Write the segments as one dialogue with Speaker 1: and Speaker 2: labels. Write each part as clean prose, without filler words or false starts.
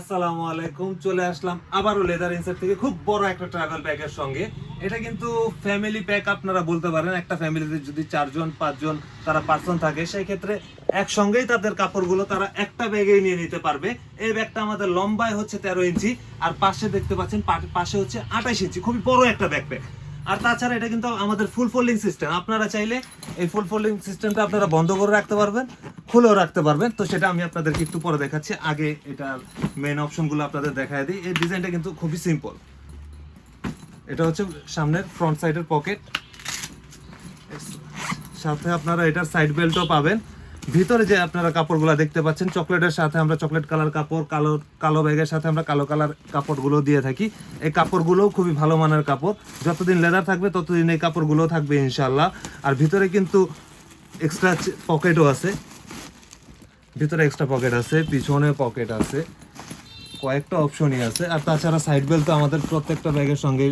Speaker 1: আসসালামু আলাইকুম, চলে আসলাম আবারও লেদার ইনসাইড থেকে খুব বড় একটা ট্রাভেল প্যাকের সঙ্গে। এটা কিন্তু ফ্যামিলি প্যাক আপনারা বলতে পারেন। একটা ফ্যামিলিতে যদি 4 জন 5 জন তারা পার্সন থাকে, সেই ক্ষেত্রে একসঙ্গেই তাদের কাপড়গুলো তারা একটা ব্যাগেই নিয়ে নিতে পারবে। এই ব্যাগটা আমাদের লম্বায় হচ্ছে 13 ইঞ্চি, আর পাশে দেখতে পাচ্ছেন পাশে হচ্ছে 28 ইঞ্চি, খুবই বড় একটা ব্যাকপ্যাক। আর তাছাড়া এটা কিন্তু আমাদের ফুল ফোল্ডিং সিস্টেম। আপনারা চাইলে এই ফুল ফোল্ডিং সিস্টেমটা আপনারা বন্ধ করে রাখতে পারবেন, খুলেও রাখতে পারবেন। তো সেটা আমি আপনাদেরকে একটু পরে দেখাচ্ছি। আগে এটার মেইন অপশনগুলো আপনাদের দেখায় দিই। এই ডিজাইনটা কিন্তু খুবই সিম্পল। এটা হচ্ছে সামনের ফ্রন্ট সাইডের পকেট, সাথে আপনারা এটার সাইড বেল্টও পাবেন। ভিতরে যে আপনারা কাপড়গুলো দেখতে পাচ্ছেন, চকলেটের সাথে আমরা চকলেট কালার কাপড়, কালো ব্যাগের সাথে আমরা কালো কালার কাপড়গুলো দিয়ে থাকি। এই কাপড়গুলোও খুবই ভালো মানের কাপড়। যতদিন লেদার থাকবে ততদিন এই কাপড়গুলো থাকবে ইনশাল্লাহ। আর ভিতরে কিন্তু এক্সট্রা পকেটও আছে, ভিতরে এক্সট্রা পকেট আছে, পিছনে পকেট আছে, কয়েকটা অপশনই আছে। আর তাছাড়া সাইড বেল্ট তো আমাদের প্রত্যেকটা ব্যাগের সঙ্গে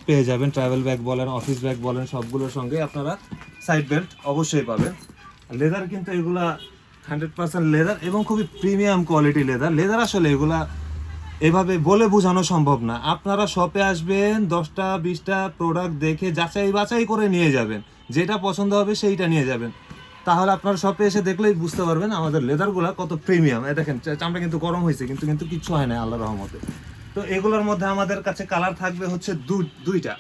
Speaker 1: পেয়ে যাবেন। ট্রাভেল ব্যাগ বলেন, অফিস ব্যাগ বলেন, সবগুলোর সঙ্গে আপনারা সাইড বেল্ট অবশ্যই পাবেন। লেদার কিন্তু এগুলা 100% লেদার এবং খুবই প্রিমিয়াম কোয়ালিটি লেদার। লেদার আসলে এগুলা এভাবে বলে বোঝানো সম্ভব না। আপনারা শপে আসবেন, 10টা 20টা প্রোডাক্ট দেখে যাচাই বাছাই করে নিয়ে যাবেন, যেটা পছন্দ হবে সেইটা নিয়ে যাবেন। তাহলে আপনার শপে এসে দেখলেই বুঝতে পারবেন আমাদের লেদারগুলো কত প্রিমিয়াম। দেখেন চামড়া কিন্তু গরম হয়েছে, কিন্তু কিচ্ছু হয় না আল্লাহর রহমতে। তো এগুলোর মধ্যে আমাদের কাছে কালার থাকবে হচ্ছে দুইটা,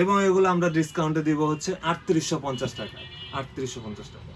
Speaker 1: এবং এগুলো আমরা ডিসকাউন্টে দিব হচ্ছে 3850 টাকা। 3850 টাকা।